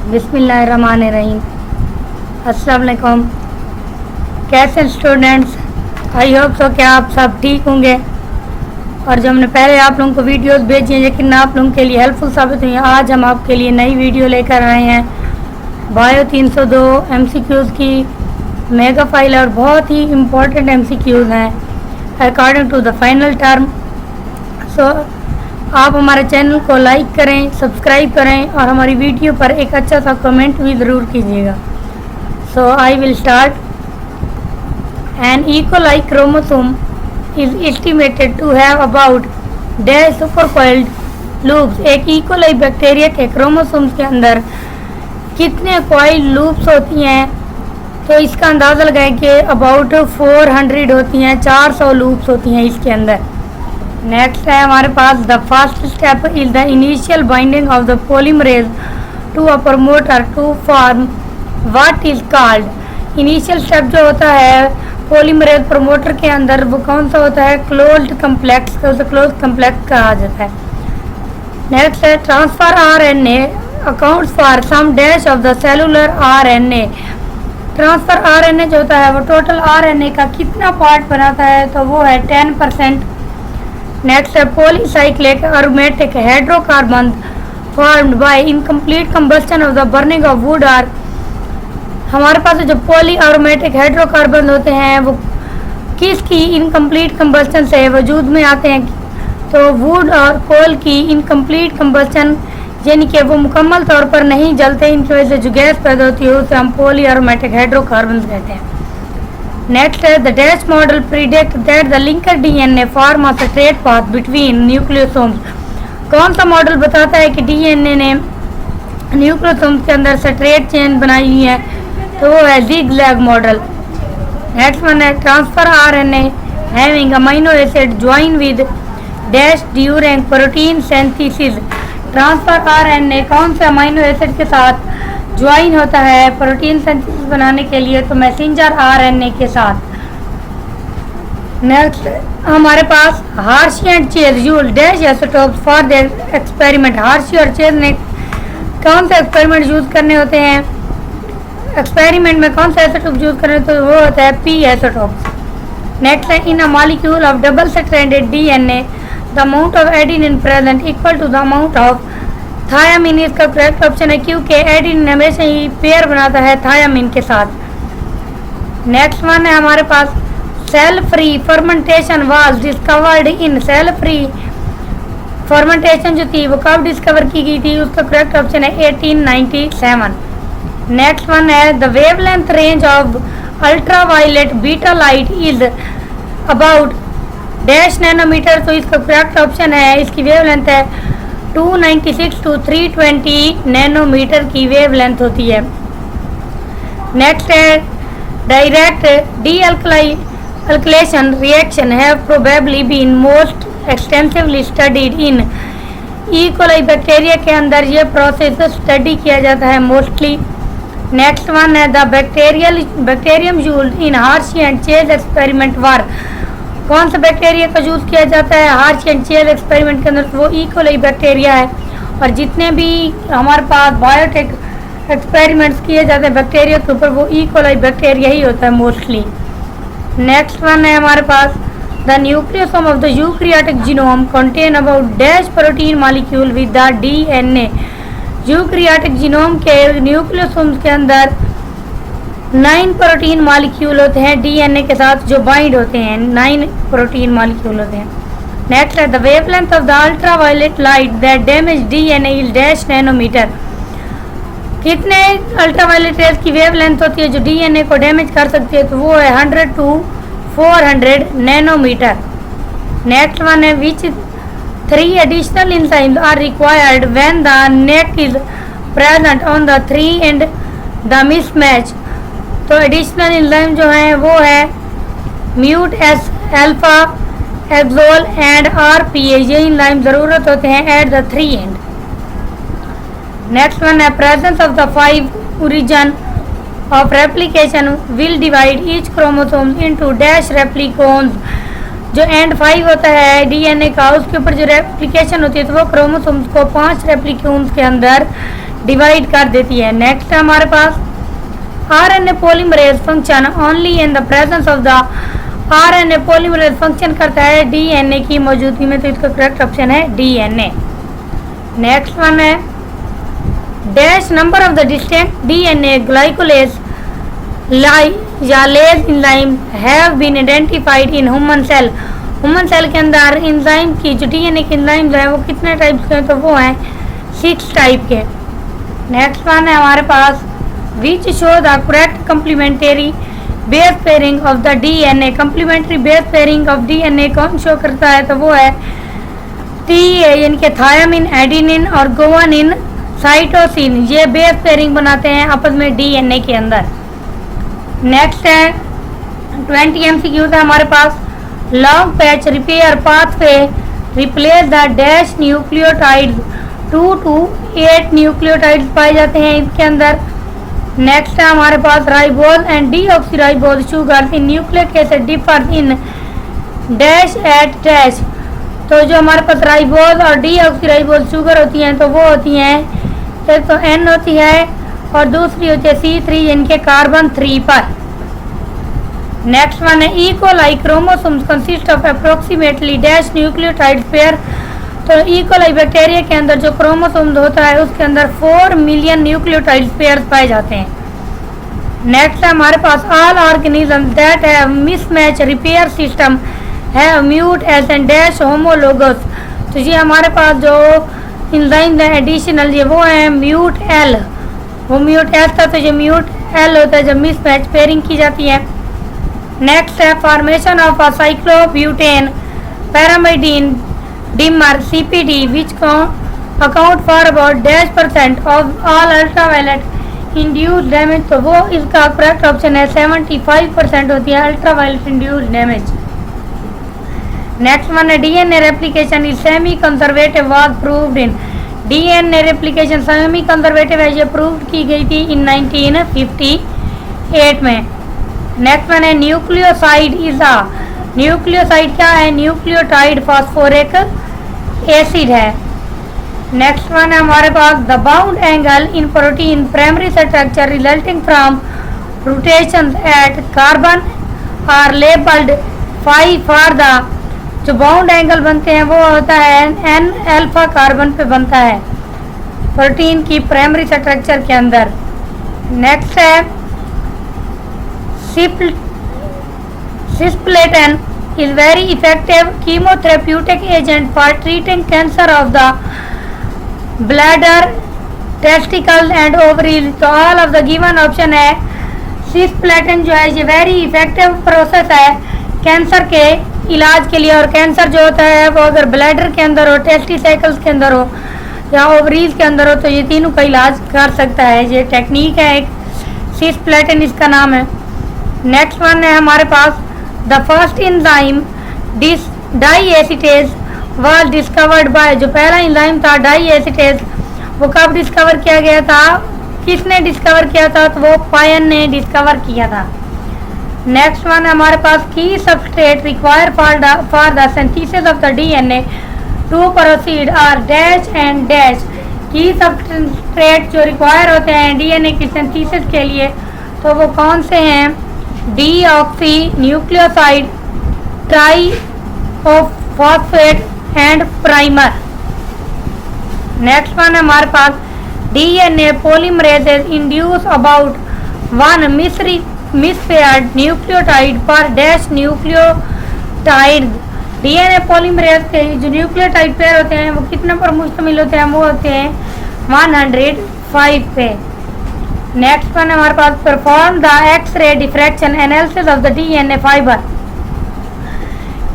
बिस्मिल्लाहिर्रहमानिर्रहीम। अस्सलाम वालेकुम। कैसे स्टूडेंट्स, आई होप सो क्या आप सब ठीक होंगे। और जो हमने पहले आप लोगों को वीडियोस भेजी हैं लेकिन आप लोगों के लिए हेल्पफुल साबित हुई हैं, आज हम आपके लिए नई वीडियो लेकर आए हैं। बायो 302 MCQs की मेगा फाइल और बहुत ही इम्पोर्टेंट MCQs हैं according to the final term. So आप हमारे चैनल को लाइक करें, सब्सक्राइब करें और हमारी वीडियो पर एक अच्छा सा कमेंट भी ज़रूर कीजिएगा। So I will start. An E coli chromosome is estimated to have about dash supercoiled loops. एक इकोलाई बैक्टीरिया के क्रोमोसोम्स के अंदर कितने कॉइल लूप्स होती हैं, तो इसका अंदाज़ा लगाएं कि अबाउट 400 होती हैं, 400 लूप्स होती हैं इसके अंदर। नेक्स्ट है हमारे पास the first step is the initial binding of the polymerase to a promoter to form what is called. Initial step जो होता है पॉलीमरेज प्रमोटर के अंदर वो कौन सा होता है, क्लोज्ड कम्प्लेक्स, उसे क्लोज्ड कम्प्लेक्स कहा जाता है। नेक्स्ट है transfer RNA accounts for some dash of the cellular RNA। Transfer RNA जो होता है वो टोटल RNA का कितना पार्ट बनाता है, तो वो है 10%। नेक्स्ट है polycyclic aromatic hydrocarbon formed by incomplete combustion of the burning of would. और हमारे पास जो पॉली अरोमेटिक हाइड्रोकार्बन होते हैं वो किसकी इनकम्प्लीट कंबस्शन से वजूद में आते हैं, तो वुड और कोल की इनकम्प्लीट कंबस्शन, यानी कि वो मुकम्मल तौर पर नहीं जलते, इनकी वजह से जो गैस पैदा होती है उसे हम पॉली अरोमेटिक हाइड्रोकार्बन कहते हैं। नेक्स्ट है the dash model predict that the linker DNA form a straight path between nucleosomes. कौन सा मॉडल बताता है कि DNA ने न्यूक्लियोसोम्स के अंदर स्ट्रेट चेन बनाई हुई है, तो वो है ज़िगज़ैग मॉडल। नेक्स्ट वन है transfer RNA having amino acid join with dash during protein synthesis. Transfer RNA कौन से अमीनो एसिड के साथ ज्वाइन होता है प्रोटीन सिंथेसिस बनाने के लिए, तो मैसेंजर RNA के साथ। नेक्स्ट हमारे पास Hershey and Chase used dash isotopes for their experiment. Hershey और चेज ने कौन से एक्सपेरिमेंट यूज करने होते हैं, एक्सपेरिमेंट में कौन सा आइसोटोप यूज करने, तो वो होता है P आइसोटोप। नेक्स्ट है in a molecule of double stranded DNA the amount of adenine present equal to the amount of thymine. इसका करेक्ट ऑप्शन है क्योंकि एडेनिन हमेशा ही पेयर बनाता है थायामीन के साथ। नेक्स्ट वन है हमारे पास cell free fermentation was discovered in. Cell free fermentation जो थी वो कब डिस्कवर की गई थी, उसका करेक्ट ऑप्शन है 1897। नेक्स्ट वन है the wavelength range of ultraviolet beta light is about dash nanometre, तो इसका करेक्ट ऑप्शन है, इसकी वेवलेंथ है 296 to 320 नैनोमीटर की वेवलेंथ होती है। नेक्स्ट है direct dealkylation reaction have probably been most extensively studied in. E coli bacteria के अंदर ये प्रोसेस स्टडी किया जाता है मोस्टली। नेक्स्ट वन है the bacterium used in Hershey and Chase experiment were. कौन सा बैक्टीरिया का यूज़ किया जाता है हार्शी एंड चेज एक्सपेरिमेंट के अंदर, तो वो ई कोलाई बैक्टीरिया है। और जितने भी हमारे पास बायोटेक एक्सपेरिमेंट्स किए जाते हैं बैक्टीरिया के ऊपर, वो ई कोलाई बैक्टीरिया ही होता है मोस्टली। नेक्स्ट वन है हमारे पास the nucleosome of the eukaryotic genome contain about dash protein molecule with the DNA। Eukaryotic genome के न्यूक्लियोसोम्स के अंदर 9 प्रोटीन मॉलिक्यूल होते हैं DNA के साथ जो बाइंड होते हैं, 9 प्रोटीन मॉलिक्यूल होते हैं। नेक्स्ट है the wavelength of the ultraviolet light that damage DNA is dash nanometre. कितने अल्ट्रावायलेट रेज की वेवलेंथ होती है जो DNA को डैमेज कर सकती है, तो वो है 100 to 400 नैनोमीटर। नेक्स्ट वन है which 3 additional enzymes are required when the net is present on the 3 end the mismatch. तो एडिशनल एंजाइम जो है वो है Mut S alpha exol and RPA। ये एंजाइम ज़रूरत होते हैं at the 3 end. Next one है presence of the 5 origin of replication will divide each chromosome into dash replicons. जो एंड 5 होता है DNA का, उसके ऊपर जो रेप्लिकेशन होती है तो वो क्रोमोसोम्स को 5 रेप्लिकोन्स के अंदर डिवाइड कर देती है। नेक्स्ट है हमारे पास RNA polymerase function only in the presence of the RNA polymerase function करता है डीएनए की मौजूदगी में, तो इसका करेक्ट ऑप्शन है डीएनए। नेक्स्ट वन है dash number of the distinct DNA glycolase या lyase enzyme have been identified in human cell. Human cell के अंदर एंजाइम की जो डीएनए के एंजाइम है वो कितने टाइप के हैं, तो वो हैं 6 टाइप के। नेक्स्ट वन है हमारे पास which show the correct complementary base pairing of the DNA. Complementary base pairing ऑफ डीएनए कौन शो करता है, तो वो है टीए यानी कि थायामिन, एडेनिन और गुआनिन साइटोसिन, ये बेस पेयरिंग बनाते हैं आपस में डीएनए के अंदर। नेक्स्ट है 20 MCQ है हमारे पास long patch repair pathway replace the dash nucleotide 2 to 8 nucleotides पाए जाते हैं इसके अंदर। नेक्स्ट है हमारे पास ribose and deoxyribose sugar in nucleic acid differ in dash at dash. तो जो हमारे पास राइबोज और डीऑक्सीराइबोज शुगर होती हैं तो वो होती हैं एक तो N होती है और दूसरी होती है C3 इनके कार्बन 3 पर। नेक्स्ट वन है E coli chromosomes consist of approximately dash nucleotide pair. तो इकोलाई बैक्टीरिया के अंदर जो क्रोमोसोम्स होता है उसके अंदर 4 मिलियन न्यूक्लियोटाइड पेयर पाए जाते हैं। नेक्स्ट है हमारे पास all organism that have mismatch repair system have Mut S and dash homologous. तो ये हमारे पास जो एंजाइम है एडिशनल ये वो है म्यूट एल, वो म्यूट एस था तो ये म्यूट एल होता है जब मिसमैच पेयरिंग की जाती है। नेक्स्ट है formation of a cyclobutane pyrimidine dimer CPD which account for about dash % of all ultraviolet induced damage. तो वो इसका करेक्ट ऑप्शन है 75% होती है ultraviolet induced damage. Next one है DNA replication is semi conservative was proved in. DNA replication semi conservative है, ये prove की गई थी इन 1958 में। नेक्स्ट वन है न्यूक्लियोसाइड इज अ। न्यूक्लियोसाइड क्या है, न्यूक्लियोटाइड फॉस्फोरिक एसिड है। नेक्स्ट वन है हमारे पास the bound angle in protein primary structure resulting from rotation at carbon are labelled 5 for the. जो बाउंड एंगल बनते हैं वो होता है N अल्फा कार्बन पे बनता है प्रोटीन की प्राइमरी स्ट्रक्चर के अंदर। नेक्स्ट है सिस्प्लेटन is very effective chemotherapeutic agent for treating cancer of the bladder, testicles and ovaries। तो all of the given option है सिस्प्लेटन जो है ये वेरी इफेक्टिव प्रोसेस है कैंसर के इलाज के लिए। और कैंसर जो होता है वो अगर ब्लैडर के अंदर हो, टेस्टिकल्स के अंदर हो या ओवरीज के अंदर हो तो ये तीनों का इलाज कर सकता है। ये टेक्निक है एक, सिस्प्लेटन इसका नाम है। नेक्स्ट वन है हमारे पास the first enzyme di acetase was discovered by. जो पहला एंजाइम था डाई एसिटेज वो कब डिस्कवर किया गया था, किसने डिस्कवर किया था, तो वो पायन ने डिस्कवर किया था। नेक्स्ट वन है हमारे पास की substrate require for the synthesis of the DNA to proceed are dash and dash. की सबस्ट्रेट जो रिक्वायर होते हैं डीएनए की सिंथेसिस के लिए तो वो कौन से हैं, deoxy nucleoside try of phosphate and primer. Next one है हमारे पास डीएनए पॉलीमरेजेज इंड्यूस अबाउट 1 मिसपेयर्ड न्यूक्लियोटाइड पर डैश न्यूक्लियोटाइड। डीएनए पॉलीमरेज के जो न्यूक्लियोटाइड पेयर होते हैं वो कितने पर मुश्तमिल होते हैं, वो होते हैं 105 पे। नेक्स्ट वन हमारे पास perform the X-ray diffraction analysis of the DNA fibre.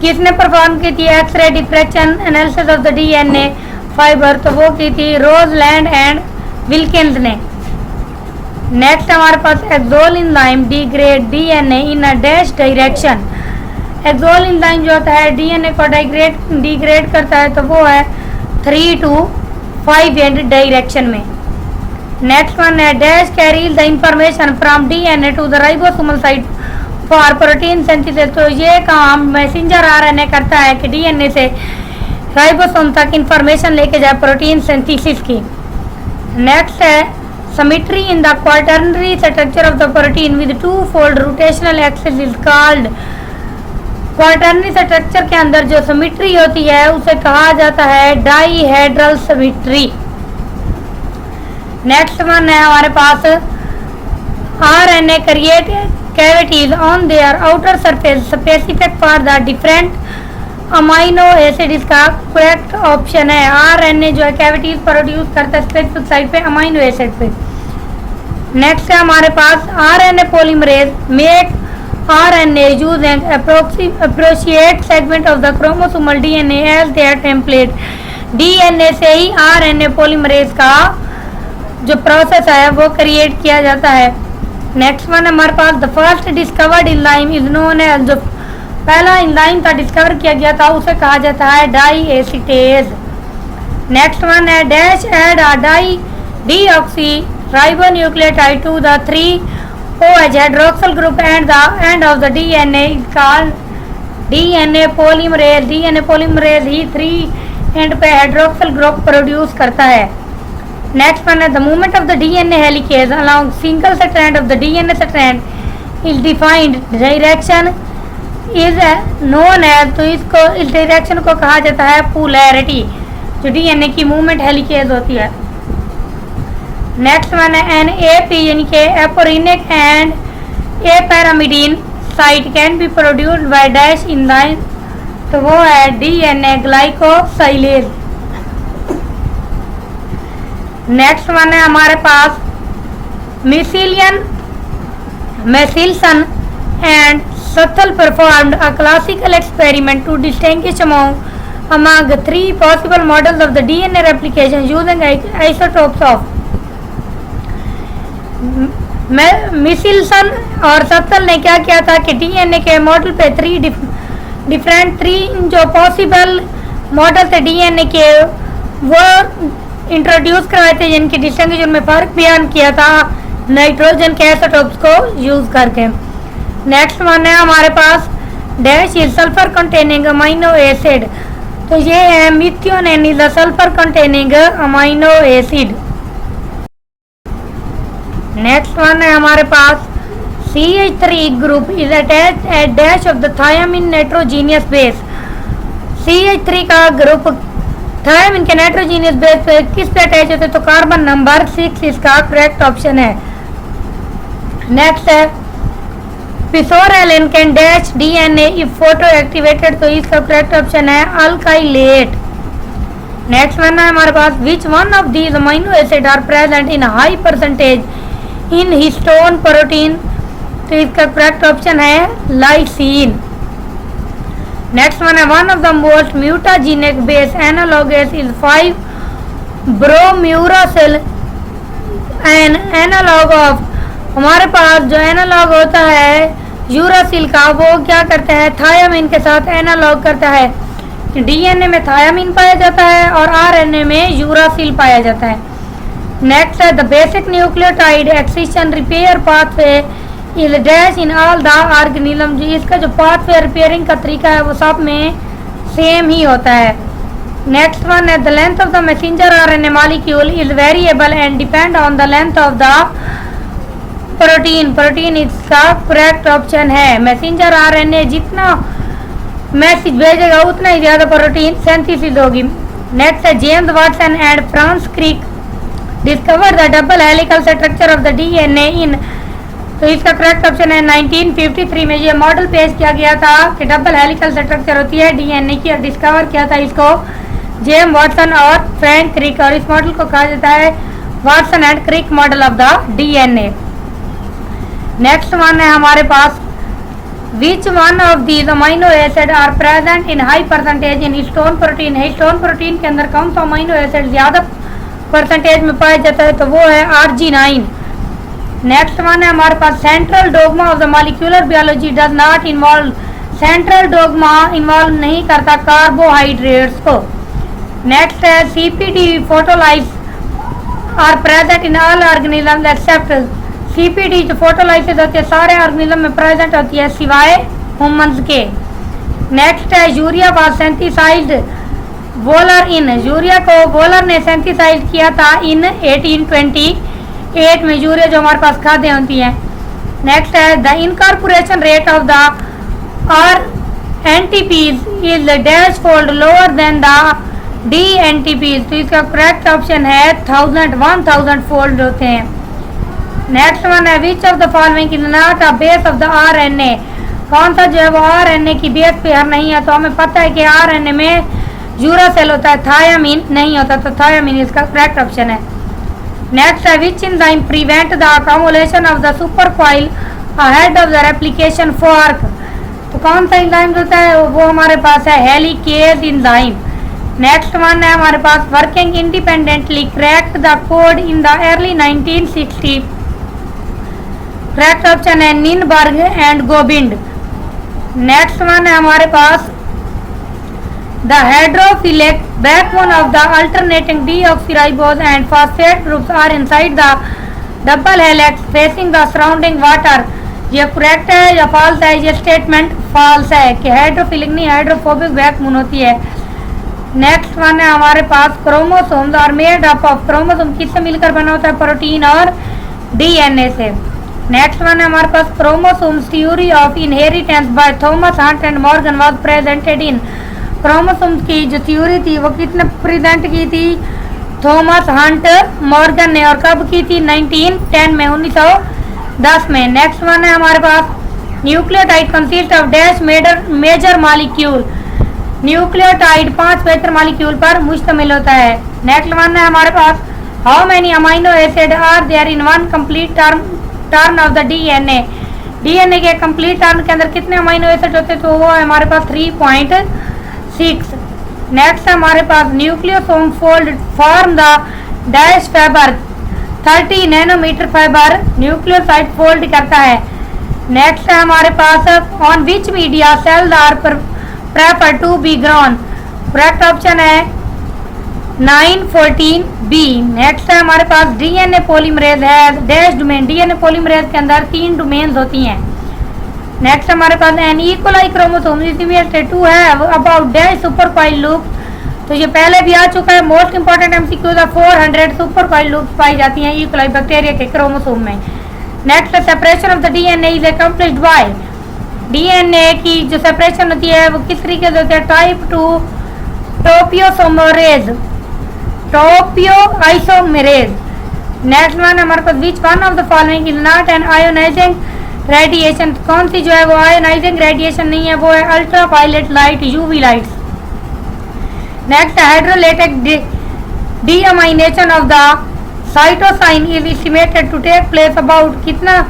किसने परफॉर्म की थी X-ray diffraction analysis of the DNA fibre, तो वो की थी रोजलैंड एंड विल्किंस ने। नेक्स्ट हमारे पास exol enzyme degrade DNA in a dash direction. Exol enzyme जो होता है डीएनए को डिग्रेड करता है तो वो है 3 to 5 एंड डायरेक्शन में। नेक्स्ट वन है dash carries the information from DNA to the ribosomal site for protein synthesis. तो ये काम मैसेंजर आरएनए करता है कि डीएनए से राइबोसोम तक इंफॉर्मेशन लेके जाए प्रोटीन सिंथेसिस की। नेक्स्ट है symmetry in the quaternary structure of the protein with two fold rotational axis is called. Quaternary structure के अंदर जो सिमेट्री होती है उसे कहा जाता है डाईहेड्रल सिमेट्री। नेक्स्ट वन है हमारे पास RNA create cavities on their outer surface specific for the different amino acid. इसका करेक्ट ऑप्शन है RNA जो है कैविटीज प्रोड्यूस करता है स्पेसिफिक साइड पे अमाइनो एसिड पे। नेक्स्ट है हमारे पास RNA polymerase make RNA use an appropriate segment of the chromosomal DNA as their template. DNA से ही RNA पॉलीमरेज का जो प्रोसेस है वो क्रिएट किया जाता है। नेक्स्ट वन हमारे पास the first discovered enzyme is known as, जो पहला एंजाइम था डिस्कवर किया गया था उसे कहा जाता है डाई एसिटेज। नेक्स्ट वन है dash add a di deoxy ribonucleotide to the 3OH hydroxyl group end the end of the DNA is called DNA polymerase. DNA polymerase ही 3 एंड पे हाइड्रोक्सिल ग्रुप प्रोड्यूस करता है। नेक्स्ट वन है the movement of the DNA helicase along single strand of the DNA strand is defined direction is known as, तो इसको इस direction को कहा जाता है पोलैरिटी, जो DNA की मूवमेंट हेलिकेज होती है। नेक्स्ट वन है NAP यानी कि apurinic and apyrimidine site can be produced by dash enzyme, तो वो है DNA ग्लाइकोसाइलेज। नेक्स्ट वन है हमारे पास Meselson and Stahl performed a classical experiment to distinguish among 3 possible models of the DNA replication using isotopes of। मिसिल्सन और सत्तल ने क्या किया था कि DNA के मॉडल पे 3 जो पॉसिबल मॉडल थे DNA के वो इंट्रोड्यूस करवाए थे, जिनकी डिस्टिंग्विशन में फर्क बयान किया था नाइट्रोजन के आइसोटोप्स को यूज करके। नेक्स्ट वन है हमारे पास dash is sulphur containing amino acid, तो ये है methionine is the sulphur containing amino acid. Next one है हमारे पास CH3 group is attached at dash of the thymine nitrogenous base. CH3 का ग्रुप थायमिन के नाइट्रोजीनियस बेस पे किस पे अटैच होते, तो कार्बन नंबर 6 इसका करेक्ट ऑप्शन है। नेक्स्ट है psoralen can dash DNA if photo activated, तो इसका करेक्ट ऑप्शन है अल्काइलेट। नेक्स्ट वन है हमारे पास which one of these amino acid are present in high percentage in histone protein, तो इसका करेक्ट ऑप्शन है लाइसीन। नेक्स्ट वन है one of the most mutagenic base analogous is five bromouracil an analogue of, हमारे पास जो analogue होता है uracil का वो क्या करता है थायमिन के साथ एनालॉग करता है। DNA में थायमिन पाया जाता है और RNA में यूरासिल पाया जाता है। नेक्स्ट है the basic nucleotide excision repair pathway is dash in all the organism, जो इसका जो पाथवे रिपेयरिंग का तरीका है वो सब में सेम ही होता है। नेक्स्ट वन है the length of the messenger RNA molecule is variable and depend on the length of the protein इसका करेक्ट ऑप्शन है। मैसेंजर RNA जितना मैसेज भेजेगा उतना ही ज्यादा प्रोटीन सिंथेसिस होगी। नेक्स्ट है James Watson and Francis Crick discover the double helical structure of the DNA in, तो इसका करेक्ट ऑप्शन है 1953 में ये मॉडल पेश किया गया था कि डबल हेलिकल स्ट्रक्चर होती है DNA की, और डिस्कवर किया था इसको जेम्स वाटसन और फ्रैंक क्रिक, और इस मॉडल को कहा जाता है Watson and Crick model of the DNA। Next one है हमारे पास which one of these amino acid are present in high percentage in histone protein, histone protein के अंदर कौन सा अमाइनो एसिड ज्यादा परसेंटेज में पाया जाता है, तो वो है Arginine। नेक्स्ट वन है हमारे पास central dogma of the molecular biology does not involve, central dogma involve नहीं करता कार्बोहाइड्रेट्स को। नेक्स्ट है CPD photolyase are present in all organism except, CPD जो फोटोलाइसिस होती है सारे ऑर्गेनिज्म में प्रेजेंट होती है सिवाय ह्यूमंस के। नेक्स्ट है urea was synthesised Wohler in, urea को वोलर ने सिंथेसाइज किया था इन 1828 में, यूरिया जो हमारे पास खाद्य होती है। नेक्स्ट है the incorporation rate of the R NTPs is dash fold lower than the D NTPs, तो इसका करेक्ट ऑप्शन है 1000 फोल्ड होते हैं। नेक्स्ट वन है which of the following is not a base of the RNA, कौन सा जो है वो आरएनए की बेस पे नहीं है, तो हमें पता है कि आरएनए में यूरासेल होता है, थायामीन नहीं होता, तो थायामीन इसका करेक्ट ऑप्शन है। नेक्स्ट है which enzyme prevent the accumulation of the super coil ahead of the replication fork, तो कौन सा एंजाइम होता है वो हमारे पास है हेलिकेज एंजाइम। नेक्स्ट वन है हमारे पास working independently cracked the code in the early 1960, correct option है Nirenberg and Gobind. Next one है हमारे पास the hydrophilic backbone of the alternating deoxyribose and phosphate groups are inside the double helix facing the surrounding water, ये correct है या false है? ये statement false है कि हाइड्रोफिलिक नहीं हाइड्रोफोबिक बैकबोन होती है। नेक्स्ट वन है हमारे पास chromosomes are made up of, chromosome किससे मिलकर बना होता है? प्रोटीन और डीएनए से। नेक्स्ट वन है हमारे पास chromosomes theory of inheritance by Thomas Hunt and Morgan was presented in, chromosomes की जो थ्योरी थी वो किसने प्रेजेंट की थी? थॉमस हंट मॉर्गन ने, और कब की थी? 1910 में, 1910 में। नेक्स्ट वन है हमारे पास nucleotide consist of dash major molecule, nucleotide 5 major molecule पर मुश्तमिल होता है। नेक्स्ट वन है हमारे पास how many amino acid are there in one complete turn of the DNA, DNA के कंप्लीट टर्न के अंदर कितने अमाइनो एसिड होते हैं? तो वो है हमारे पास 3.6। नेक्स्ट हमारे पास nucleosome fold form the dash fibre, 30 nanometre fibre nucleoside fold करता है। नेक्स्ट है हमारे पास on which media cells are prefer to be grown, correct option है 914B। नेक्स्ट है हमारे पास डीएनए पॉलीमरेज है डैश डोमेन, डीएनए पॉलीमरेज के अंदर 3 डोमेन्स होती हैं। नेक्स्ट हमारे पास एन इक्वलाई क्रोमोसोम टू है about dash super coil loop, तो ये पहले भी आ चुका है। Most important MCQ 400 super coil loop पाई जाती हैं इक्वलाई बैक्टीरिया के क्रोमोसोम में। Next separation of the DNA is accomplished by, DNA की जो सेपरेशन होती है वो किस तरीके से होती है? Type 2 topoisomerase, topo isomerase. Next one हमारे पास which one of the following is not an ionising radiation, कौन सी जो है वो आयोनाइजिंग रेडिएशन नहीं है, वो है ultraviolet light, UV light. Next hydrolytic deamination of the cytosine is estimated to take place about, कितना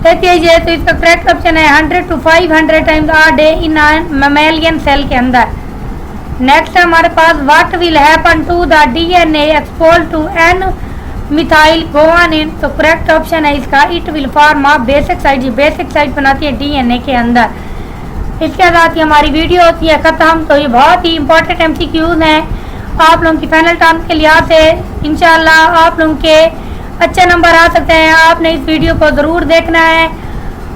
कहती है ये? तो इसका करेक्ट ऑप्शन है 100 to 500 times a day in mammalian cell के अंदर। नेक्स्ट हमारे पास what will happen to the DNA expose to an methyl guanine, तो करेक्ट ऑप्शन है इसका it will form a basic site, basic site बनाती है डीएनए के अंदर। इसके साथ ही हमारी वीडियो होती है खत्म। तो ये बहुत ही इंपॉर्टेंट एमसीक्यूज हैं आप लोगों की फाइनल टर्म के लिहाज से, इंशाल्लाह आप लोगों के अच्छे नंबर आ सकते हैं। आपने इस वीडियो को ज़रूर देखना है।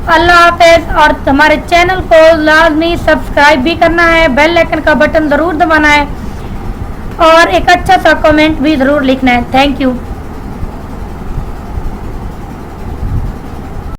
अल्लाह हाफ़िज़, और हमारे चैनल को लाजमी सब्सक्राइब भी करना है, बेल आइकन का बटन ज़रूर दबाना है और एक अच्छा सा कमेंट भी ज़रूर लिखना है। Thank you.